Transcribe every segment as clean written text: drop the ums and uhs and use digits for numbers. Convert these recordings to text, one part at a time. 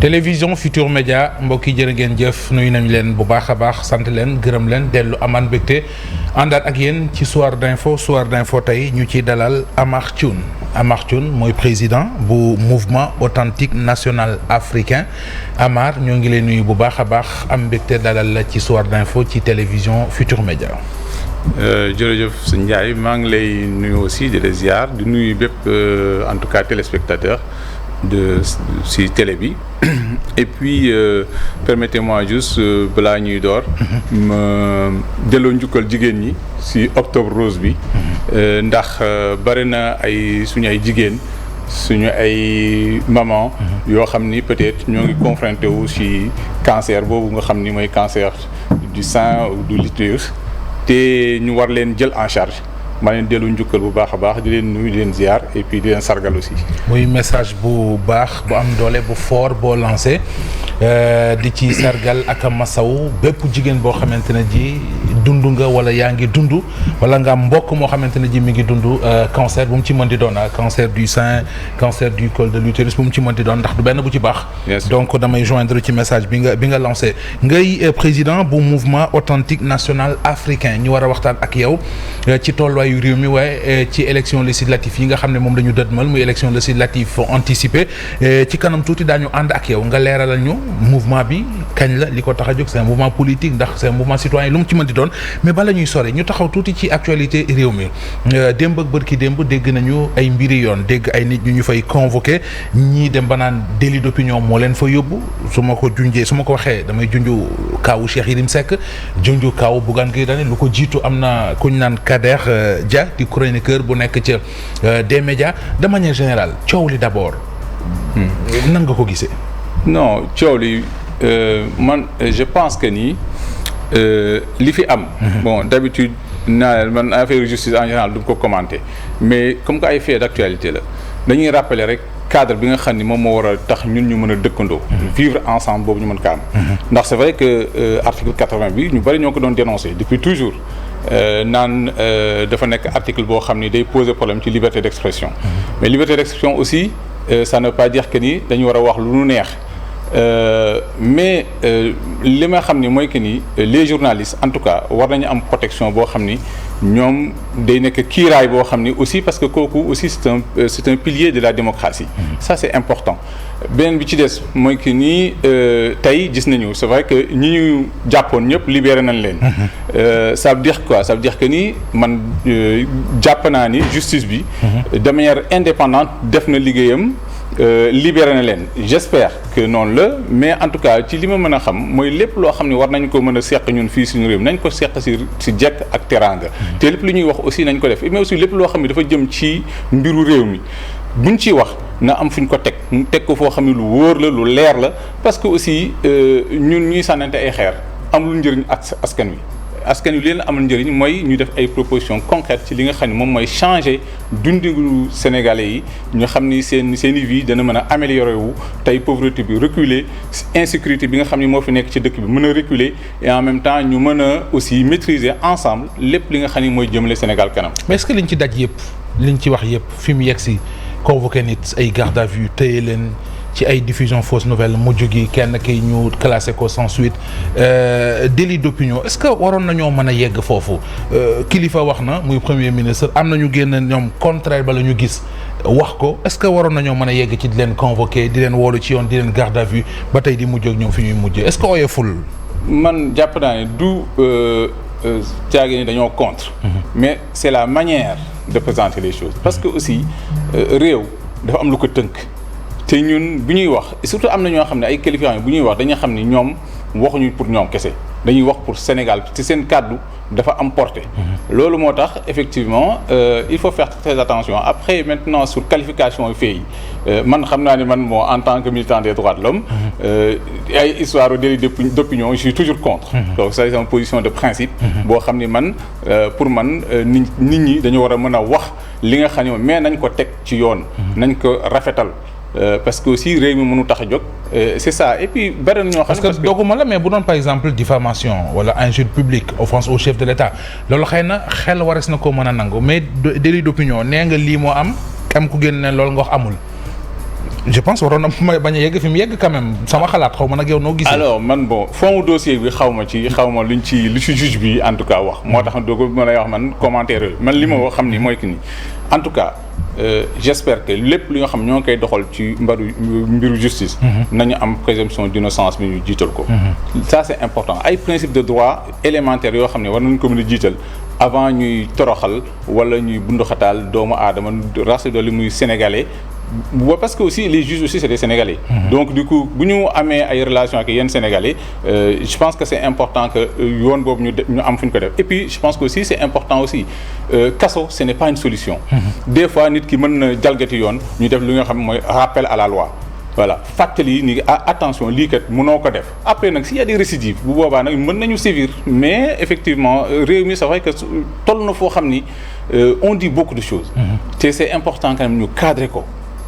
télévision Futur Média mbokk yi jërë ngeen jëf nuyu nañu leen bu baax a baax sant leen gërëm leen dellu amaan mbégte àndaat ak yéen ci soir d'info tey ñu ciy dalal Amar Thioune mooy président bu mouvement authentique national africain Amar ñoo ngi leen nuyu bu baax a baax am mbégte dalal la ci soir d'info ci télévision Futur Média. jërëjëf sëñ Ndiaye maa ngi lay nuyu aussi di la ziar di nuyu bépp en tout cas téléspectateur de si télé bi et puis permettez-moi juste balaa ñuy door ma delloo njukkal jigéen ñi si octobre rose bi ndax bari na ay suñu ay jigéen suñu ay maman yoo xam ni peut-être ñoo ngi confronté wu si cancer boobu nga xam ni mooy cancer du sein ou du l'utérus te ñu war leen jël en charge ma leen dellu njukkal bu baax a baax di leen nuyu di leen ziar et puis di leen sargal aussi. muy message bu baax bu am doole bu fort boo lancé di ci sargal ak a masaw bépp jigéen boo xamante ne ji dund nga wala yaa ngi dund wala nga am mbokk moo xamante ne ji mi ngi dund cancer bu mu ci mën di doon cancer du sein cancer du col de l'utérus bu mu ci mën di doon ndax du benn bu ci baax. donc damay joindre ci message bi nga lancé ngay président bu mouvement authentique national africain ñu war a waxtaan ak yow ci tolluwaay yu réew mi waaye ci élection législative yi nga xam ne moom la ñu dëdmal muy élection législative anticipée ci kanam tuuti daañu ànd ak yow nga leeralal ñu mouvement bi kañ la li ko tax a jóg c'est un mouvement politique ndax c'est un mouvement citoyen lu mu ci mën di doon mais bala ñuy sore ñu taxaw tuuti ci actualité réew mi démb ak bërki démb dégg nañu ay mbiri yoon dégg ay nit ñu fay convoqué ñii dem ba naan délit d'opinion moo leen fa yóbbu su ma ko waxee damay junju kaawu Cheikh Yérim Seck junju kaawu Bougane Gueye Dany lu ko jiitu am na kuñ naan Kader Dia di chroniqueur bu nekk ca des médias de manière générale coow li d'abord nan nga ko gisee. non coow li man je pense que ni li fi am. bon d'habitude man affaire justice en général du ko commenter mais comme que ay faits d'actualité la dañuy rappeler rek cadre bi nga xam ni moom moo war a tax ñun ñu mën a dëkkandoo. vivre ensemble boobu ñu mën ko am. ndax c'est vrai que article 80 bi ñu bari ñoo ko doon dénoncer depuis toujours. naan dafa nekk article boo xam ni day poser problème ci liberté d'expression. mais liberté d'expression aussi ça ne veut pas dire que ni dañu war a wax lu nu neex mais li ma xam ni mooy que ni les journalistes en tout cas war nañu am protection boo xam ni ñoom day nekk kiiraay boo xam ni aussi parce que kooku aussi c'est un pilier de la démocratie. ça c'est important. beneen bi ci des mooy que ni tey gis nañu c'est vrai que ñi ñu jàppoon ñëpp libéré nañ leen. ça veut dire quoi ça veut dire que ni man jàpp naa ni justice bi. de manière indépendante def na liggéeyam libéré na leen j'espère que noonu la mais en tout cas ci li ma mën a xam mooy lépp loo xam ne war nañ ko mën a seq ñun fii suñu réew nañ ko seq si jekk ak teraanga. te lépp lu ñuy wax aussi nañ ko def mais aussi lépp loo xam ne dafa jëm ci mbiru réew mi buñ ciy wax. na am fu ñu ko teg ko foo xam ne lu wóor la lu leer la parce que aussi ñun ñuy sànnante ay xeer am lu njëriñ ak askan wi leen amal njëriñ mooy ñu def ay propositions concrètes ci li nga xam ne moom mooy changer dundinu sénégalais yi ñu xam ni seen i vie dana mën a améliorer wu tey pauvreté bi reculer insécurité bi nga xam ni moo fi nekk ci dëkk bi mën a reculer et en même temps ñu mën a aussi maîtriser ensemble lépp li nga xam ni mooy jëmale Sénégal kanam. mais est-ce que liñ ci daj yëpp liñ ci wax yëpp fi mu yegg si convoqué nit ay garde à vue téye leen ci ay diffusion fausse nouvelle mujj gi kenn ki ñu classé ko sans suite délit d'opinion est-ce que waroon nañoo mën a yegg foofu kilifa wax na muy premier ministre am nañu génn ñoom contraire ba la ñu gis wax ko est-ce que waroon nañoo mën a yegg ci di leen convoqué di leen woolu ci yoon di leen garde à vue ba tey di mujj ak ñoom fi ñuy mujjee est-ce que oyoful. man jàpp naa ne du caagi ni dañoo contre. mais c'est la manière de présenter les choses parce que aussi réew dafa am lu ko tënk te ñun bu ñuy wax surtout am na ñoo xam ne ay kilifa bu ñuy wax dañuy xam ni ñoom waxuñu pour ñoom kese dañuy wax pour Sénégal te seen kàddu dafa am portée. loolu moo tax effectivement il faut faire très attention après maintenant sur qualification fait yi man xam naa ne man moo en tant que militant des droits de l'homme ay histoire au délit d'opinion je suis toujours contre. donc ça c'est une position de principe. boo xam ni man pour man nit ñi dañu war a mën a wax li nga xam ne mais nañ ko teg ci yoon. nañ ko rafetal. parce que aussi réew mi mënu tax a jóg c'est ça et puis bari na ñoo xam ne parce que dogguma la mais bu doon par exemple diffamation wala injure publique offense au chef de l'État loolu xëy na xel wares na koo mën a nangu mais délit d'opinion nee nga lii moo am ku génn ne loolu nga wax amul. je pense waroon na may bañ a yegg fi mu yegg quand même sama xalaat xaw ma nag yow noo gisee. alors man bon fond dossier bi xaw ma lu ci juge bi en tout cas wax moo tax doo ko mën a wax man commentaire yooyu man li ma wax xam ni mooy que ni en tout cas j'espère que lépp li nga xam ñoo ngi koy doxal ci mbiru justice. nañu am présomption d'innocence bi ñu jiital ko. ça c'est important ay principe de droit élémentaire yoo xam ne war nañu ko mën a jiital avant ñuy toroxal wala ñuy bunduxataal doomu aadama race doole muy sénégalais. parce que aussi les juges aussi c'est des Sénégalais. Donc du coup bu ñu amee ay relations ak yenn Sénégalais je pense que c'est important que yoon boobu ñu am fu ñu ko def et puis je pense que aussi c'est important aussi kaso ce n'est pas une solution. Des fois nit ki mën na jalgati yoon ñu def li nga xam mooy rappel à la loi. Voilà fàttali ni attention lii kat mënoo ko def après nag s'il y a des récidives bu boobaa nag mën nañu sévir mais effectivement réew mi c'est vrai que toll na foo xam ni on dit beaucoup de choses. te c'est important quand même ñu cadrer ko.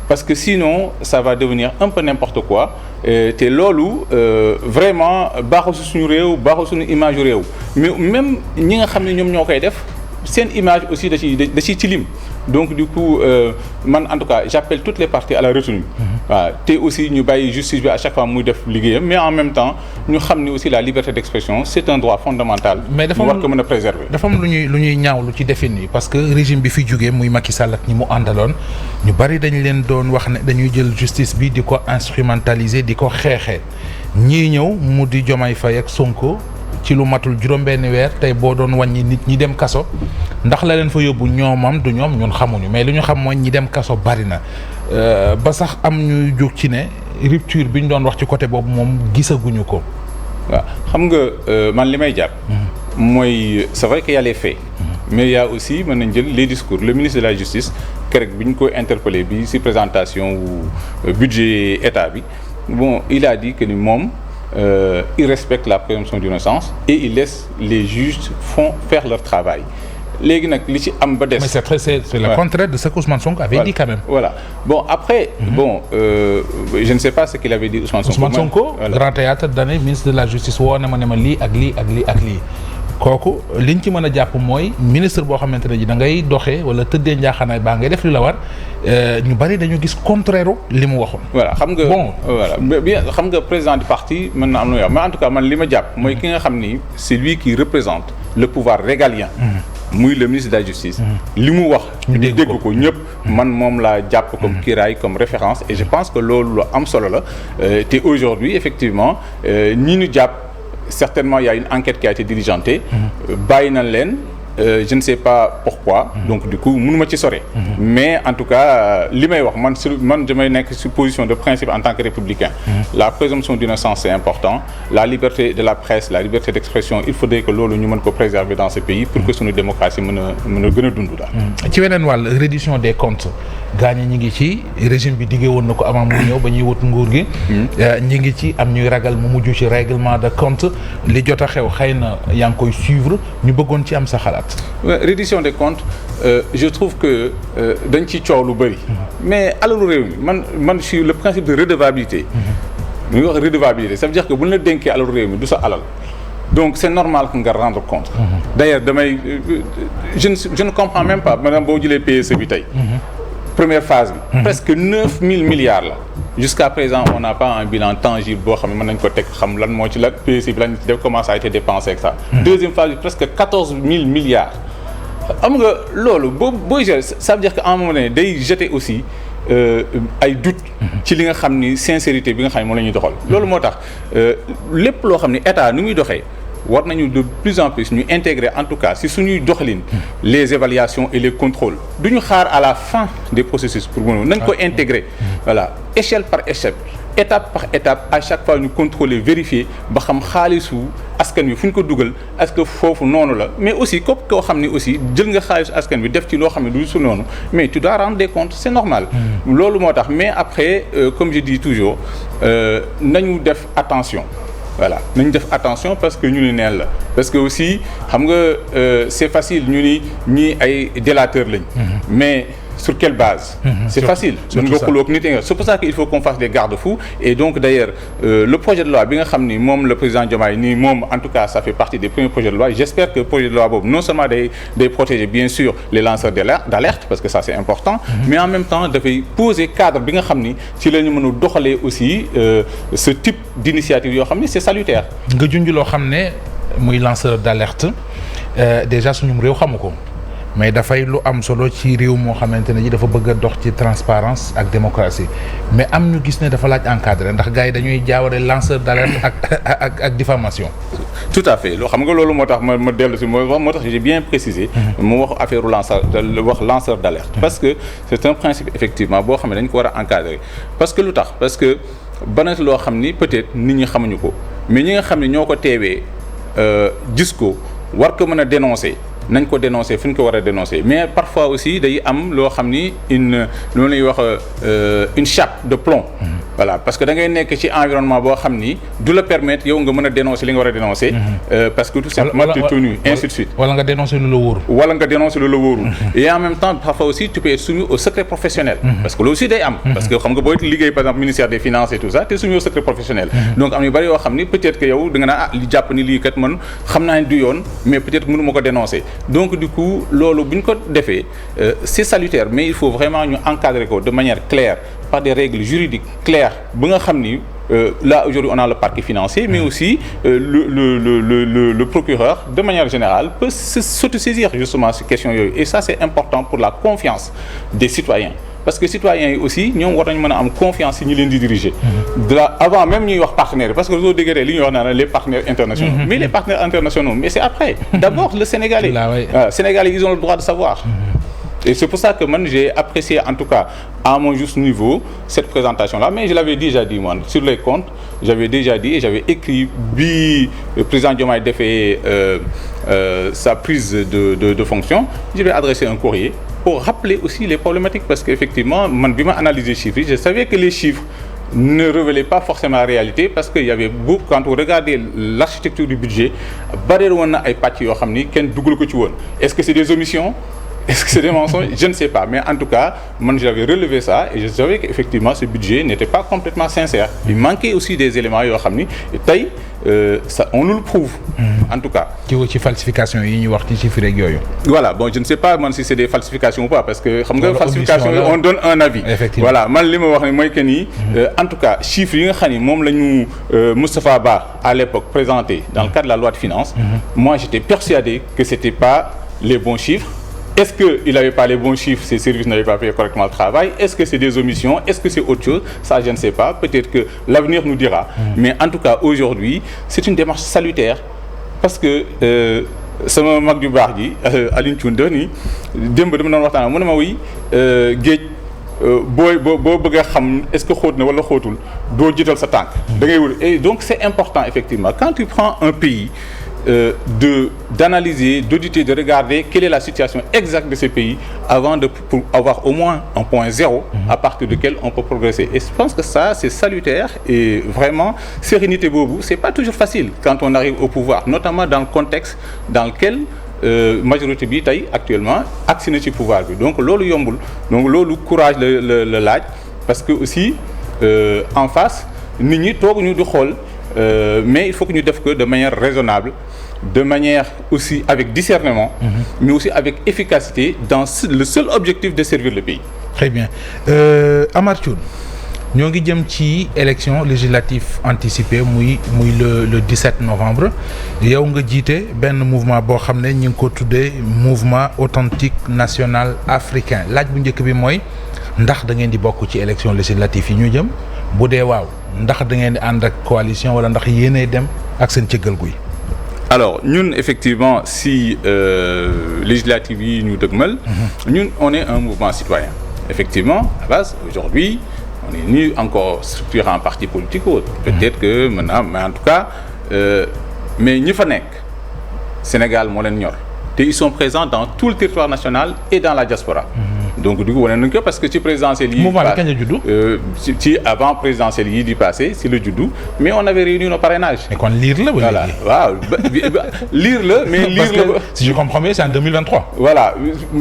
Parce que sinon ça va devenir un peu n'importe quoi te loolu vraiment baaxul suñu réew baaxul suñu image réew mais même ñi nga xam ne ñoom ñoo koy def seen image aussi da ciy tilim donc du coup man en tout cas j'appelle toutes les parties à la retenue. waaw te aussi ñu bàyyi justice bi à chaque fois muy def liggéeyam mais en même temps ñu xam ni aussi la liberté d'expression c'est un droit fondamental. mais dafa war ko mën a préserver. dafa am lu ñuy ñaawlu ci defin yi parce que régime bi fi jógee muy Macky Sall ak ñi mu àndaloon ñu bari dañ leen doon wax ne dañuy jël justice bi di ko instrumentaliser di ko xeexee ñii ñëw mu di Diomaye Faye ak Sonko. ci lu matul juróom-benni weer tey boo doon wàññi nit ñi dem kaso ndax la leen fa yóbbu ñoomam du ñoom ñun xamuñu mais li ñu xam mooy ñi dem kaso bari na ba sax am ñuy jóg ci ne rupture bi ñu doon wax ci côté boobu moom gisaguñu ko. waaw xam nga man li may jàpp. mooy c'est vrai qu'il y a les faits. mais il y a aussi mën nañ jël les discours le ministre de la justice keroog bi ñu ko interpellé bi ci présentation budget état bi bon il a dit que ni moom. Il respecte la présomption d'innocence et il laisse les juges faire leur travail léegi nag li ci am ba des. mais c'est le contraire de ce qu'Ousmane Sonko avait dit quand même. Voilà bon après. Je ne sais pas ce qu'il avait dit Ousmane Sonko. Grand Théâtre dane ministre de la justice woo na ma ne ma lii ak lii ak lii ak lii. kooku liñ ci mën a jàpp mooy ministre boo xamante ne ji da ngay doxee wala tëddee njaaxaanaay baa ngay def li la war ñu bari dañu gis contraire li mu waxoon. voilà xam nga bon voilà bien xam nga président du parti mën na am lu muy wax mais en tout cas man li ma jàpp mooy ki nga xam ni c'est lui qui représente le pouvoir régalien. muy le ministre de la justice. li mu wax. ñu dégg ko ñëpp. man moom laa jàpp comme kiiraay comme référence et je pense que loolu lu am solo la te aujourd'hui effectivement ñi ñu jàpp. Certainement il y a une enquête qui a été diligentée bàyyi na leen je ne sais pas pourquoi donc du coup mënuma ci sore mais en tout cas li may wax man damay nekk sur position de principe en tant que républicain la présomption d'innocence c'est important la liberté de la presse la liberté d'expression il faudrait que loolu ñu mën ko préserver dans ce pays pour que suñu démocratie mën a gën a dund daal ci weneen wàll reddition des comptes gaañe ñi ngi ci régime bi diggee woon na ko avant mu ñëw ba ñuy wut nguur gi ñi ngi ci am ñuy ragal mu mujj ci règlement de compte li jot a xew xëy na yaa ngi koy suivre ñu bëggoon ci am sa xalaat. Reddition des comptes je trouve que dañ ci coow lu bëri mais alalu réew mi man sur le principe de redevabilité ñu wax redevabilité ça veut dire que bu ñu la dénkee alalu réew mi du sa alal donc c'est normal que nga rendre compte d'ailleurs je ne comprends même pas maanaam boo jëlee PSE bi tey première phase bi presque 9 000 milliards la jusqu'à présent on n'a pas un bilan tangible boo xam ne mën nañ ko teg xam lan moo ci la PSE bi lan ci def comment ça a été dépensé ak ça deuxième phase bi presque 14 000 milliards am nga loolu booy gérer ça veut dire que à un moment donné day jeter aussi ay doute ci li nga xam ni sincérité bi nga xam ne moom la ñuy doxal loolu moo tax lépp loo xam ni état nu muy doxee war nañu de plus en plus ñu intégrer en tout cas si suñuy doxalin les évaluations et les contrôles du ñu xaar à la fin des processus pour mënu nañ ko intégrer voilà échelle par échelle étape par étape à chaque fois ñu contrôler vérifier ba xam xaalisu askan wi fu ñu ko dugal est-ce que foofu noonu la mais aussi képp koo xam ni aussi jël nga xaalisu askan wi def ci loo xam ne du su noonu mais tu dois rendre des comptes c'est normal loolu moo tax mais après comme je dis toujours nañu def attention voilà nañu def attention parce que ñu ni neen la parce que aussi xam nga c'est facile ñu ni ñii ay délateurs lañ mais sur quelle base? C'est facile. C'est pour ça qu'il faut qu'on fasse des garde-fous. Et donc d'ailleurs le projet de loi bi nga xam ni moom le président Diomaye ni moom en tout cas ça fait partie des premiers projets de loi. J'espère que le projet de loi boobu non seulement day protéger bien sûr les lanceurs d'alerte parce que ça c'est important, mais en même temps dafay poser cadre bi nga xam ni ci la ñu mën a doxalee aussi ce type d'initiative yoo xam ni c'est salutaire. nga junj loo xam ne muy lanceur d'alerte déjà suñu réew xamu ko. mais dafay lu am solo ci réew moo xamante ne ji dafa bëgg a dox ci transparence ak démocratie mais am ñu gis ne dafa laaj encadré ndax gars yi dañuy jaawale lanceur d'alerte ak diffamation. tout à fait loo xam nga loolu moo tax ma dellu si moo tax j'ai bien précisé. mu wax affaire lanceur d'alerte. parce que c'est un principe effectivement boo xam ne dañ ko war a encadrer parce que lu tax parce que bana loo xam ni peut-être nit ñi xamuñu ko mais ñi nga xam ne ñoo ko teewee gis ko war ko mën a dénoncer. nañ ko dénoncer fi ñu ko war a dénoncer mais parfois aussi day am loo xam ni loolu lay wax une chape de plomb. Voilà parce que da ngay nekk ci environnement boo xam ni du la permettre yow nga mën a dénoncer li nga war a dénoncer. Parce que tout simplement tu es tenu ainsi de suite. wala nga dénoncer lu la wóorul. Et en même temps parfois aussi tu peux être soumis au secret professionnel. Parce que loolu aussi day am. parce que xam nga booy liggéey par exemple ministère des finances et tout ça tu es soumis au secret professionnel. Donc am yu bari yoo xam ni peut-être que yow da nga naan li jàpp ni lii kat man xam naa ne du yoon mais peut-être mënu ma ko dénoncer. Donc du coup loolu bu ñu ko defee c'est salutaire mais il faut vraiment ñu encadrer ko de manière claire par des règles juridiques claires ba nga xam ni là aujourd'hui on a le parquet financier mais aussi le procureur de manière générale peut s'autosaisir justement ces questions yooyu et ça c'est important pour la confiance des citoyens. Parce que citoyens yi aussi ñoom war nañu mën a am confiance ci ñi leen di diriger. Avant même ñuy wax partenaires parce que soo déggee li ñuy wax naan les partenaires internationaux. Mais les partenaires internationaux mais c'est après. D'abord le Sénégalais. Sénégalais ils ont le droit de savoir. Et c'est pour ça que man j'ai apprécié en tout cas à mon juste niveau cette présentation-là mais je l'avais déjà dit moi sur les comptes j'avais déjà dit et j'avais écrit bi le président Diomaye defee sa prise de fonction je vais adresser un courrier pour rappeler aussi les problématiques parce qu'effectivement man bi ma analyser chiffres yi je savais que les chiffres ne révélaient pas forcément la réalité parce que il y avait beaucoup quand on regardait l'architecture du budget bari woon na ay pàcc yoo xam ni kenn dugal ko ci woon est-ce que c'est des omissions est-ce que c'est des mensonges? Je ne sais pas. Mais en tout cas, moi j'avais relevé ça et je savais qu'effectivement ce budget n'était pas complètement sincère. Il manquait aussi des éléments yoo xam ni tey ça on nous le prouve. En tout cas. ci falsification yi ñu wax ci chiffres rek yooyu. Voilà bon je ne sais pas man si c'est des falsifications ou pas parce que xam nga falsification on donne un avis. Voilà man li ma wax ni mooy que ni. En tout cas chiffres yi nga xam ni moom la ñu Moustapha Ba à l'époque présenté dans le cadre de la loi de finances. Moi j'étais persuadé que c'était pas les bons chiffres. Est-ce qu'il n'avait pas les bons chiffres, ses services n'avaient pas fait correctement le travail? Est-ce que c'est des omissions? Est-ce que c'est autre chose? Ça, je ne sais pas. Peut-être que l'avenir nous dira. Mais en tout cas, aujourd'hui, c'est une démarche salutaire parce que sama mag ju baax ji Alioune Thioune dani démb dama doon waxtaan mu ne ma wuy géej boo bëgg a xam est-ce que xóot na wala xóotul doo jiital sa tànk da ngay wër et donc c'est important effectivement quand tu prends un pays d'analyser, d'auditer, de regarder quelle est la situation exacte de ces pays avant pour avoir au moins un point zéro à partir duquel on peut progresser. Et je pense que ça, c'est salutaire et vraiment, sérénité boobu, c'est pas toujours facile quand on arrive au pouvoir, notamment dans le contexte dans lequel majorité bi tey actuellement agsi na ci pouvoir bi. Donc loolu yombul. Donc loolu courage la laaj parce que aussi en face nit ñi toog ñu di xool mais il faut que ñu def ko de manière raisonnable de manière aussi avec discernement mais aussi avec efficacité dans le seul objectif de servir le pays. Très bien Amar Thioune ñoo ngi jëm ci élection législative anticipée muy le 17 novembre yow nga jiite benn mouvement boo xam ne ñu ngi ko tuddee mouvement authentique national africain laaj bu njëkk bi mooy ndax da ngeen di bokk ci élection législative yi ñu jëm bu dee waaw ndax da ngeen di ànd ak coalition wala ndax yéenay dem ak seen cëggal guy. Alors ñun effectivement si législative yi ñu dëgmal ñun on est un mouvement citoyen effectivement à base aujourd'hui on est ni encore structuré en parti politique ou autre peut-être que maintenant mais en tout cas mais ñi fa nekk Sénégal moo leen ñor te ils sont présents dans tout le territoire national et dans la diaspora donc du coup wane nañu ko parce que ci présidentielle yi. mouvement bi kañ la juddu. ci avant présidentielle yi di passé si le juddu mais on avait réuni nos parrainages. mais kon liir la ba léegi. voilà waaw liir la mais liir la. si je comprends bien c'est en 2023. voilà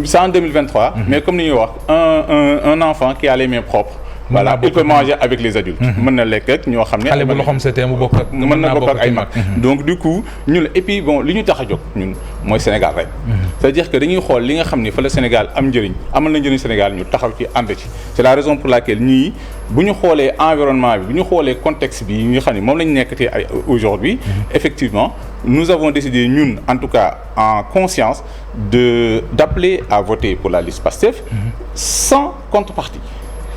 c'est en 2023. mais comme ni ñuy wax un enfant qui a les mains propres. voilà il peut manger avec les adultes. mën na lekk ak ñoo xam ne. xale bu loxoom setee mu bokk ak. mën na bokk ak ay mag. donc du coup ñun et puis bon li ñu tax a jóg ñun mooy Sénégal rek. c'est-à-dire que dañuy xool li nga xam ni fa la Sénégal am njëriñ amal na njëriñ Sénégal ñu taxaw ci ànd ci. c'est la raison pour laquelle ñii bu ñu xoolee environnement bi bu ñu xoolee contexte bi nga xam ni moom la ñu nekk tey aujourd'hui effectivement nous avons décidé ñun en tout cas en conscience d'appeler à voter pour la liste PASTEF sans contrepartie.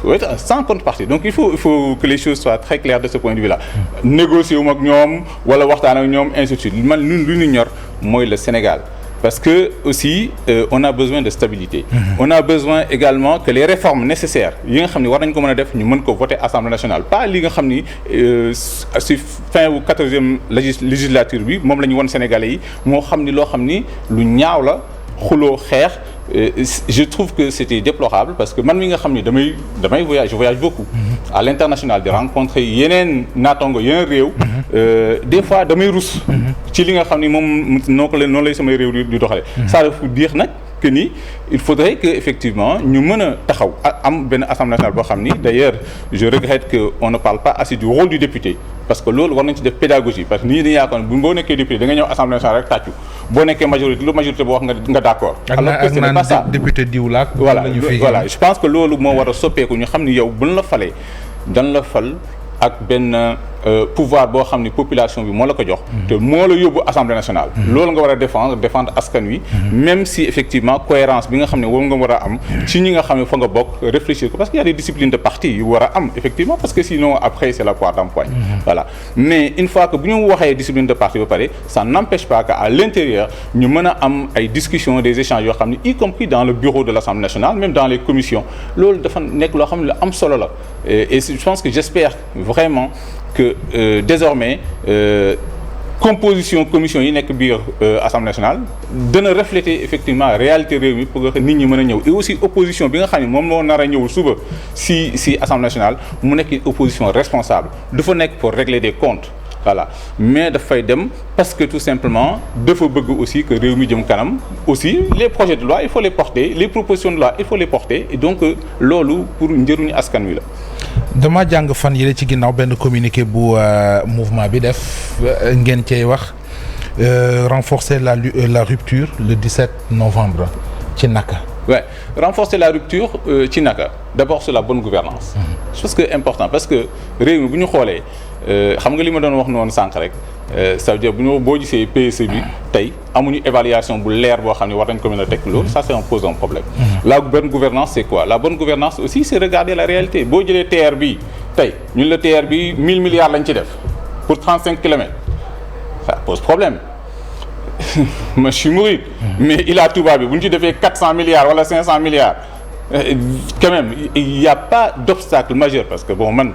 Oui, sans contrepartie donc il faut que les choses soient très claires de ce point de vue là négocier wu ak ñoom wala waxtaan ak ñoom ainsi de suite man ñun lu ñu ñor mooy le Sénégal parce que aussi on a besoin de stabilité on a besoin également que les réformes nécessaires yi nga xam ni war nañ ko mën a def ñu mën ko voter Assemblée nationale pas li nga xam ni si fin wu 14e législature bi moom la ñu won Sénégalais yi moo xam ni loo xam ni lu ñaaw la xuloo xeex je trouve que c'était déplorable parce que man mi nga xam ni damay je voyage beaucoup à l'international di rencontrer yeneen naatango yeneen réew des fois damay rus ci li nga xam ni moom noonu lay samay réew di doxale ça veut dire nag que ni il faudrait que effectivement ñu mën a taxaw am benn assemblée nationale boo xam ni d'ailleurs je regrette que on ne parle pas assez du rôle du député parce que loolu war nañ ci def pédagogie parce que nit ñi dañuy yaakaar ne boo nekkee député da nga ñëw assemblée nationale rek tàccu boo nekkee majorité boo wax nga d'accord alors que ce n'est pas ça député diw la voilà je pense que loolu moo war a soppeeku ñu xam ni yow buñ la falee dañ la fal ak benn pouvoir boo xam ni population bi moo la ko jox te moo la yóbbu assemblée nationale loolu nga war a défendre askan wi même si effectivement cohérence bi nga xam ne woowu nga war a am ci ñi nga xam ne fa nga bokk réfléchir ko parce qu'il y a des disciplines de parti yu war a am effectivement parce que sinon après c'est la poire d'empoigne voilà mais une fois que bu ñu waxee discipline de parti ba pare ça n'empêche pas que à l'intérieur ñu mën a am ay discussions des échanges yoo xam ne y compris dans le bureau de l'Assemblée nationale même dans les commissions loolu dafa nekk loo xam ne lu am solo la et je pense que j'espère vraiment que désormais composition commission yi nekk biir Assemblée nationale dana refléter effectivement réalité réew mi pour que nit ñi mën a ñëw et aussi opposition bi nga xam ne moom moo nar a ñëw suba si Assemblée nationale mu nekk une opposition responsable dafa nekk pour régler des comptes voilà mais dafay dem parce que tout simplement dafa bëgg aussi que réew mi jëm kanam aussi les projets de loi il faut les porter les propositions de loi il faut les porter et donc loolu pour njëriñu askan wi la. dama jàng fan yële ci ginnaaw benn communiqué bu mouvement bi def ngeen cey wax renforcer la rupture le 17 novembre ci naka. Ouais, renforcer la rupture ci naka d'abord sur la bonne gouvernance chose que important parce que réew mi bu ñu xoolee xam nga li ma doon wax noonu sànq rek ça veut dire boo gisee PSE bi tey amuñu évaluation bu leer boo xam ne war nañ ko mën a teg loolu ça c'est pose un problème la bonne gouvernance c'est quoi la bonne gouvernance aussi c'est regarder la réalité boo jëlee TER bi tey ñun la TER bi 1000 milliards lañ ci def pour 35 kilomètres ça pose problème moi je suis mouride mais Ila Touba bi bu ñu ci defee 400 milliards wala 500 milliards quand même il y a pas d'obstacle majeur parce que bon man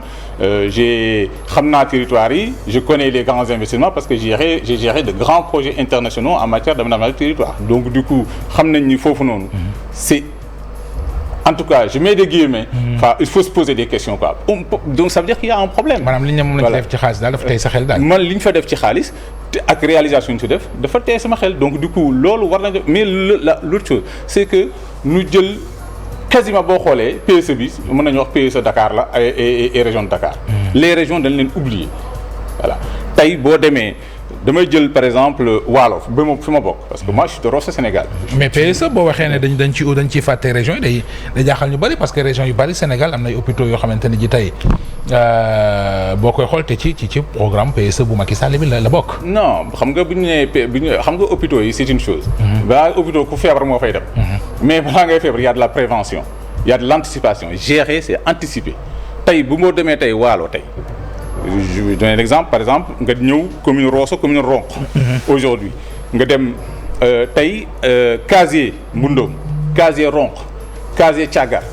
xam naa territoire yi je connais les grands investissements parce que j'ai géré de grands projets internationaux en matière d'aménagement du territoire donc du coup xam nañ ni foofu noonu c'est en tout cas je mets des guillemets enfin il faut se poser des questions quoi donc ça veut dire qu'il y a un problème maanaam li ñu ne moom lañ def ci xaalis daal dafa tey sa xel daal man li ñu fa def ci xaalis ak réalisation ñu ci def dafa tey sama xel donc du coup loolu war nañ def mais l'autre chose c'est que ñu jël quasiment boo xoolee PSE bi mën nañu wax PSE Dakar la et région de Dakar les régions dañ leen oublier voilà tey boo demee damay jël par exemple Waalo ba ma fi ma bokk parce que moi je suis de Rosso Sénégal. mais PSE boo waxee ne dañ ciy fàtte région yi day jaaxal ñu bari parce que région yu bari Sénégal am na ay hôpitaux yoo xamante ne ji tey boo koy xool te ci programme PSE bu Macky Sall bi la bokk. non xam nga bu ñu nee xam nga hôpitaux yi c'est une chose. balaa hôpitaux ku feebar moo fay dem. mais balaa ngay feebar y a de la prévention y a de l'anticipation gérer c'est anticiper tey bu moo demee tey Waalo tey. je vais donner l'exemple par exemple nga ñëw commune Rosso commune Ronk aujourd'hui nga dem tey casier Mbundoom casier Ronk casier Thiagar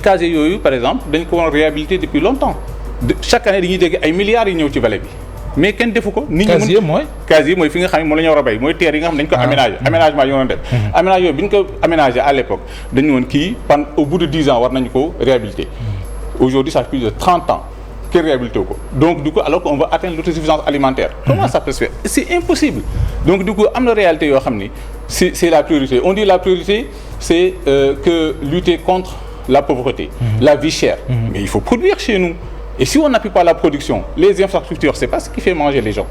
casier yooyu par exemple dañ ko war a réhabiliter depuis longtemps chaque année dañuy dégg ay milliards yi ñëw ci vallée bi mais kenn defu ko. nit ñi casier mooy. casier mooy fi nga xam ne moom la ñu war a béy mooy terre yi nga xam ne dañu ko aménagé. aménagement yi ñu def. aménagement yooyu bi ñu ko aménagé à l'époque dañu woon kii au bout de 10 ans war nañu ko réhabiliter. Aujourd'hui ça fait plus de 30 ans kenn réhabilité ko donc du coup alors qu'on veut atteindre l'autosuffisance alimentaire. Comment ça peut se faire? C'est impossible. Donc du coup am na réalité yoo xam ni c'est la priorité. On dit la priorité c'est que lutter contre la pauvreté, la vie chère. Mais il faut produire chez nous. Et si on n'appuie pas la production, les infrastructures, c'est pas ce qui fait manger les gens.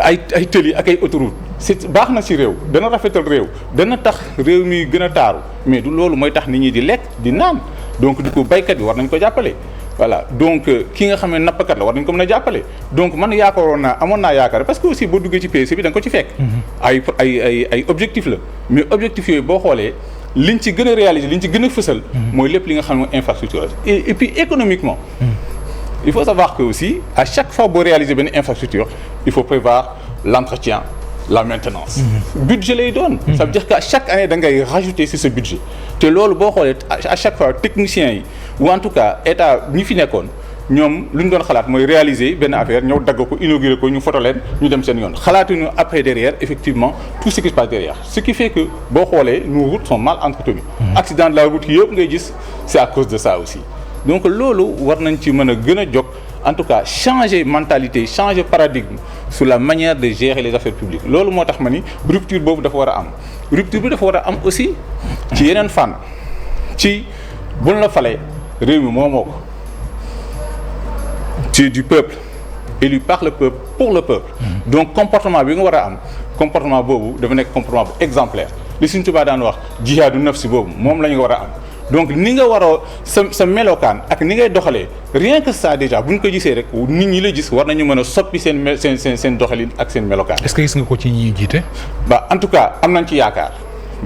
ay tëli ak ay autoroute c'est baax na ci réew dana rafetal réew dana tax réew mi gën a taaru mais du loolu mooy tax nit ñi di lekk di naan donc du coup baykat bi war nañ ko jàppale. Voilà donc ki nga xam ne nappkat la war nañ ko mën a jàppale donc man amoon naa yaakaar parce que aussi boo duggee ci PSE bi da nga ko ci fekk. ay objectif la mais objectif yooyu boo xoolee liñ ci gën a réaliser liñ ci gën a fësal. mooy lépp li nga xam ne infrastructure et puis économiquement. Il faut savoir que aussi à chaque fois boo réaliser benn infrastructure il faut prévoir l'entretien la maintenance. Budget lay doon. Ça veut dire que chaque année da ngay rajouter ci ce budget. te loolu boo xoolee à chaque fois techniciens yi ou en tout cas état ñi fi nekkoon ñoom lu ñu doon xalaat mooy réaliser benn affaire ñëw dagg ko inaugurer ko ñu photo leen ñu dem seen yoon xalaatuñu après derrière effectivement tout ce qui se passe derrière ce qui fait que boo xoolee nos routes sont mal entretenues. Accident de la route yëpp ngay gis c'est à cause de ça aussi. Donc loolu war nañ ci mën a gën a jóg en tout cas changer mentalité changer paradigme sur la manière de gérer les affaires publiques loolu moo tax ma ni rupture boobu dafa war a am rupture bi dafa war a am aussi ci yeneen fànn ci buñ la falee réew mi moomoo ko c'est du peuple élu par le peuple pour le peuple donc comportement bi nga war a am comportement boobu dafa nekk comportement bu exemplaire li Sëriñ Tuubaa daan wax jihaadu nafsi boobu moom la ñu war a am donc ni nga war a sa melokaan ak ni ngay doxalee rien que ça déjà bu ñu ko gisee rek nit ñi la gis war nañu mën a soppi seen doxalin ak seen melokaan. Est-ce que gis nga ko ci ñi jiite. Bah en tout cas am nañ ci yaakaar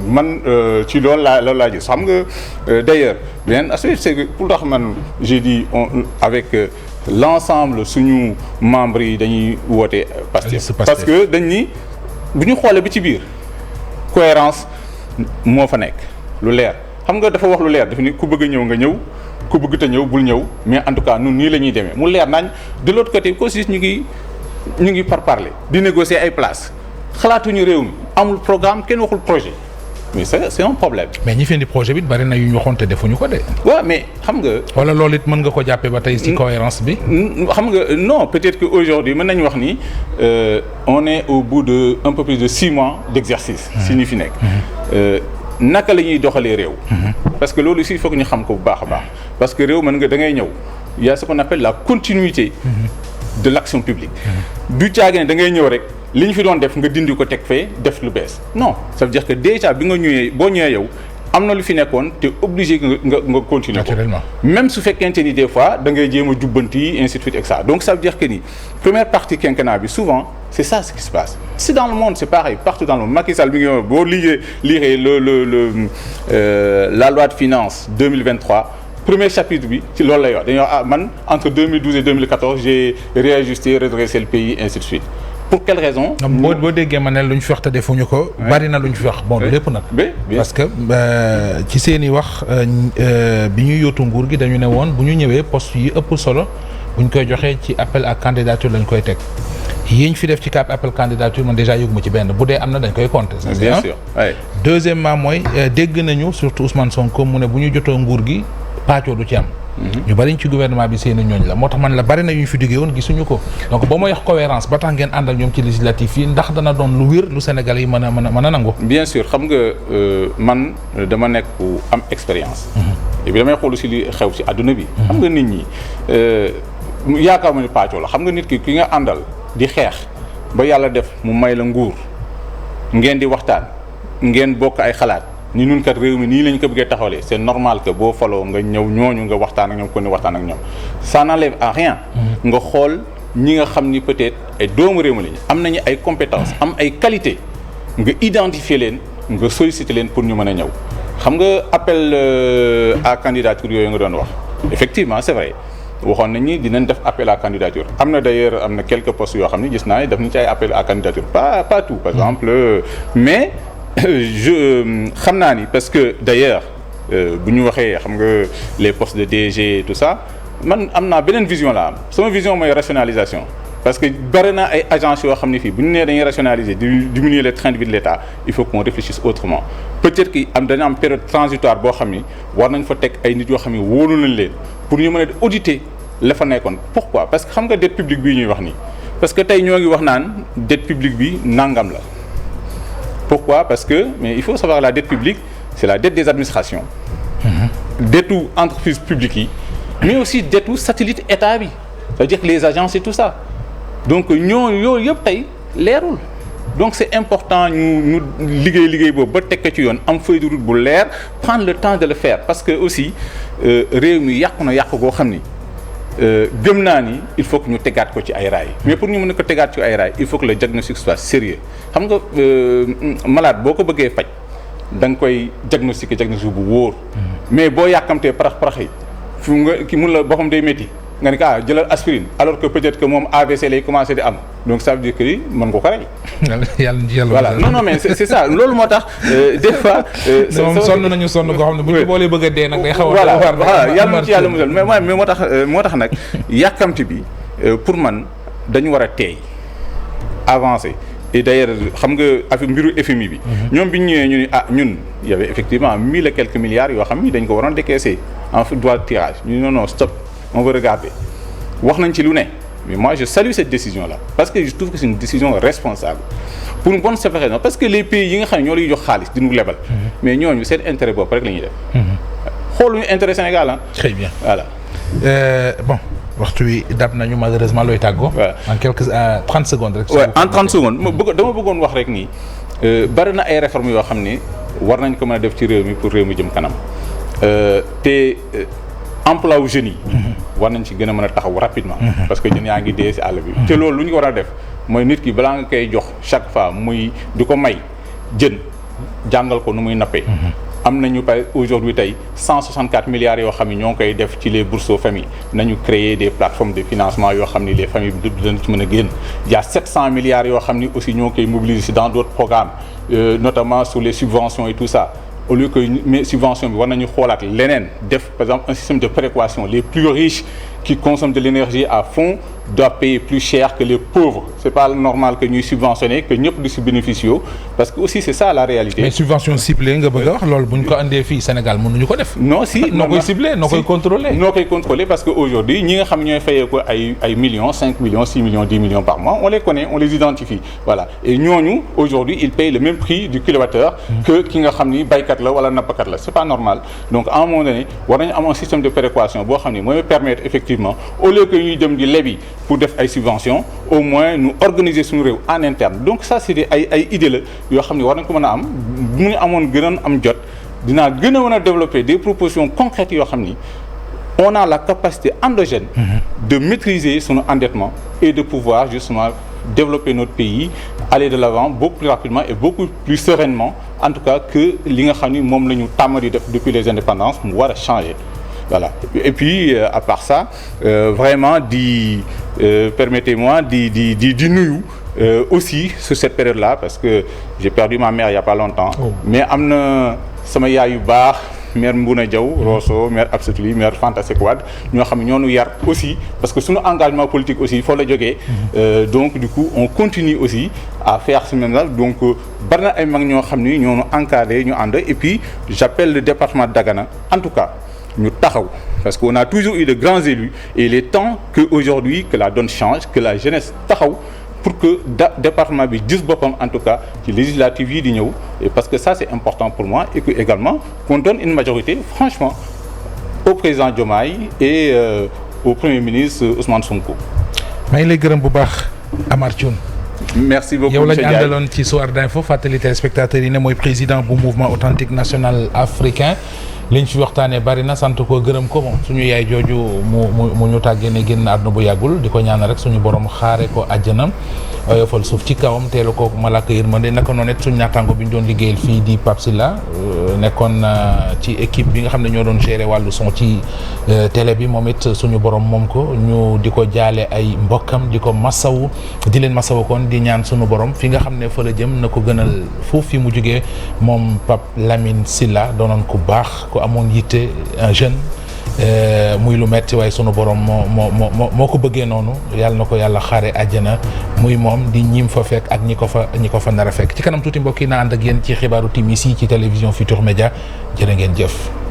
man ci loolu laa gis xam nga d'ailleurs beneen aspect c'est que pour tax man j'ai dit avec l'ensemble suñu membres yi dañuy woote Pastef parce que dañ ni bu ñu xoolee bi ci biir cohérence moo fa nekk lu leer. xam nga dafa wax lu leer dafa ni ku bëgg a ñëw nga ñëw ku bëgg te ñëw bul ñëw mais en tout cas ñun nii la ñuy demee mu leer nañ de l'autre côté aussi ñu ngi parler di négocier ay places xalaatuñu réew mi amul programme kenn waxul projet mais c'est un problème. mais ñi fi indi projet bi bari na yu ñu waxoon te defuñu ko de. waaw mais xam nga. wala loolu it mën nga ko jàppee ba tey ci cohérence bi. xam nga non peut-être que aujourd'hui mën nañu wax ni on est au bout de un peu plus de 6 mois d'exercice. si ñu fi nekk. naka la ñuy doxalee réew. parce que loolu aussi il faut que ñu xam ko bu baax a baax parce que réew mën nga da ngay ñëw il y a ce qu'on appelle la continuité de l'action publique. du caage ne da ngay ñëw rek li ñu fi doon def nga dindi ko teg fee def lu bees non ça veut dire que déjà bi nga ñëwee boo ñëwee yow am na lu fi nekkoon te obligé nga continuer ko même su fekkente ni des fois da ngay jéem a jubbanti ainsi de suite et ça donc ça veut dire que ni première partie quinquennat bi souvent c'est ça ce qui se passe c'est dans le monde c'est pareil partout dans le monde Macky Sall bi nga boo liiree la loi de finances 2023 premier chapitre bi ci loolu lay wax dañuy wax man entre 2012 et 2014 j'ai réajusté redressé le pays ainsi de suite pour quelle raison. boo déggee ma ne lu ñu fi wax te defuñu ko. bari na lu ñu fi wax bon lépp nag. parce que ci seeni wax bi ñuy yóotu nguur gi dañu ne woon bu ñu ñëwee poste yi ëpp solo bu ñu koy joxee ci appel à candidature lañ koy teg yi ñu fi def ci cap appel candidature man déjà yëguma ci benn bu dee am na dañ koy compter. bien sûr deuxièmement mooy dégg nañu surtout Ousmane Sonko mu ne bu ñu jotoo nguur gi pàccoo du ci am. ñu bari ci gouvernement bi seen ñooñ la moo tax man la bari na yu ñu fi diggee woon gisuñu ko donc ba mooy wax cohérence ba tax ngeen ànd ak ñoom ci législatif yi ndax dana doon lu wér lu Sénégal yi mën a nangu. bien sûr xam nga man dama nekk ku am expérience. et puis damay xool aussi li xew ci àdduna bi. xam nga nit ñi yaakaar ma ni pàccoo la xam nga nit ki nga àndal di xeex ba yàlla def mu may la nguur ngeen di waxtaan ngeen bokk ay xalaat. ni ñun kat réew mi nii lañ ko bëggee taxawalee c'est normal que boo faloo nga ñëw ñooñu nga waxtaan ak ñoom kon ni waxtaan ak ñoom ça n'enlève à rien nga xool ñi nga xam ni peut-être ay doomu réew mi lañu am nañu ay compétences am ay qualités nga identifier leen nga solliciter leen pour ñu mën a ñëw xam nga appel à candidature yooyu nga doon wax effectivement c'est vrai waxoon nañ ni dinañ def appel à candidature am na d'ailleurs am na quelques postes yoo xam ne gis naa ne def nañ ci ay appel à candidature pas tout par exemple mais je xam naa ni parce que d'ailleurs bu ñu waxee xam nga les postes de DG et tout ça man am naa beneen vision la am sama vision mooy rationalisation parce que bari na ay agences yoo xam ne fii bu ñu nee dañuy rationaliser diminuer les trains de vie de l'État il faut qu'on réfléchisse autrement peut-être que dañu am période transitoire boo xam ni war nañ fa teg ay nit yoo xam ne wóolu nañ leen pour ñu mën a auditer la fa nekkoon. pourquoi parce que xam nga dette publique bii ñuy wax nii parce que tey ñoo ngi wax naan dette publique bi nangam la pourquoi parce que mais il faut savoir la dette publique c'est la dette des administrations. dettu entreprise publique yi mais aussi dettu satellite état bi c'est-à-dire que les agences et tout ça. donc yooyu yëpp tey leerul donc c'est important ñu liggéey boobu ba teg ko ci yoon am feuille de route bu leer prendre le temps de le faire parce que aussi réew mi yàqu goo xam ni gëm naa ni il faut que ñu tegaat ko ci ay raay mais pour ñu mën a ko tegaat ci ay raay il faut que le diagnostic soit sérieux xam nga malade boo ko bëggee faj da nga koy diagnostic bu wóor mais boo yàkkamtee parax yi fu nga ki mun la boppam day métti nga ne ah jëlal aspirine alors que peut-être que moom AVC lay commencé di am donc ça veut dire que mën nga ko rey. yàlla voilà non mais c'est ça loolu moo tax des fois. moom sonn nañu sonn koo xam ne bu ñu boolee bëgg a dee nag day xaw a. voilà yàlla na ci yàlla musal mais moo tax nag yàkkamti bi pour man dañu war a teey avancer et d'ailleurs xam nga affaire mbiru FMI bi. ñoom bi ñu ñëwee ñu ni ñun y avait effectivement 1000 et quelques milliards yoo xam ni dañ ko waroon décaisser en droit de tirage ñu non stop. on veut regarder wax nañ ci lu ne mais moi je salue cette décision là parce que je trouve que c'est une décision responsable pour une bonne raison parce que les pays yi nga xam ne ñoo lay jox xaalis di ñu lebal mais ñooñu seen intérêt bopp rek la ñuy def xooluñu intérêt Sénégal très bien voilà bon waxtu wi dab nañu malheureusement looy tàggoo en quelques 30 secondes rek en 30 secondes dama bëggoon wax rek nii bari na ay réformes yoo xam ni war nañ ko mën a def ci réew mi pour réew mi jëm kanam te emploi wu jeunes yi war nañ ci gën a mën a taxaw rapidement parce que jeunes yaa ngi dee ci àll bi te loolu lu ñu war a def mooy nit ki balaa nga koy jox chaque fois muy di ko may jën jàngal ko nu muy nappee am nañu par aujourd'hui tey 164 milliards yoo xam ne ñoo ngi koy def ci les bourses aux familles nañu créer des plateformes de financement yoo xam ni les familles dañ ci mën a génn il y a 700 milliards yoo xam ni aussi ñoo ngi koy mobiliser dans d'autres programmes notamment sur les subventions et tout ça au lieu que mais subvention bi war nañu xoolaat leneen def par exemple un système de péréquation les plus riches qui consomment de l'énergie à fond doivent payer plus cher que les pauvres c'est pas normal que ñuy subventionner que ñëpp di si bénéficier parce que aussi c'est ça la réalité. mais subvention ciblée nga bëgg a wax loolu bu ñu ko andee fii Sénégal mënuñu ko def. non si noo koy ciblé noo koy contrôler. noo koy contrôler parce que aujourd'hui ñi nga xam ñooy fayee ko ay millions 5 millions 6 millions 10 millions par mois on les connaît on les identifie voilà et ñooñu aujourd'hui ils payent le même prix du kilowattheure que ki nga xam ni baykat la wala nappkat la c'est pas normal donc à un moment donné war nañu am un système de péréquation boo xam ni mooy permettre effectivement au lieu que ñuy dem di lebi pour def ay subventions au moins nous organiser suñu réew en interne donc ça c'est ay idées la yoo xam ne war nañ ko mën a am bu ñu amoon gënoon am jot dinaa gën a mën a développer des propositions concrètes yoo xam ni on a la capacité endogène de maîtriser son endettement et de pouvoir justement développer notre pays aller de l'avant beaucoup plus rapidement et beaucoup plus sereinement en tout cas que li nga xam ni moom la ñu tàmm di def depuis les indépendances mu war a changer voilà et puis à part ça vraiment permettez-moi di nuyu aussi sur cette période-là parce que j'ai perdu ma mère il y a pas longtemps mais am na sama yaay yu baax mère Mbouna Diaw Rosso mère Absatuli mère Fanta Sekwad ñoo xam ne ñoo nu yar aussi parce que suñu engagement politique aussi foo la jógee donc du coup on continue aussi à faire ce même là donc bari na ay mag ñoo xam ni ñoo nu encadré ñu ànd et puis j'appelle le département de Dagana en tout cas ñu taxaw parce qu'on a toujours eu de grands élus et il est temps que aujourd'hui que la donne change que la jeunesse taxaw pour que département bi gis boppam en tout cas ci législative yi di ñëw et parce que ça c'est important pour moi et que également qu'on donne une majorité franchement au président Diomaye et au premier ministre Ousmane Sonko. maa ngi lay gërëm bu baax Amar Thioune. merci beaucoup yow la ñu àndaloon ci Soir d'info fàttali téléspectateurs yi ne mooy président bu mouvement authentique national africain liñ fi waxtaanee bari na sant ko gërëm ko moom suñu yaay jooju mu ñu tàggee ne génn àdduna bu yàggul di ko ñaanal rek suñu borom xaare ko àjjanam oyofal suuf ci kawam teelu ko malaaka yërmande naka noonu it suñu naataango bi ñu doon liggéeyal fii di Pape Sylla nekkoon ci équipe bi nga xam ne ñoo doon gérer wàllu son ci télé bi moom it suñu borom moom ko ñu di ko jaale ay mbokkam di ko masawu di leen masawu kon di ñaan suñu borom fi nga xam ne fa la jëm na ko gënal foofu fi mu jógee moom Pape Lamine Sylla doonoon ku baax ku amoon yitte un jeune muy lu metti waaye sunu borom moo ko bëggee noonu yàlla na ko yàlla xaare àjjana muy moom di ñim fa fekk ak ñi ko fa nar a fekk ci kanam tuuti mbokk yi naa ànd ak yéen ci xibaaru timis yi ci télévision Futurs Médias jërë ngeen jëf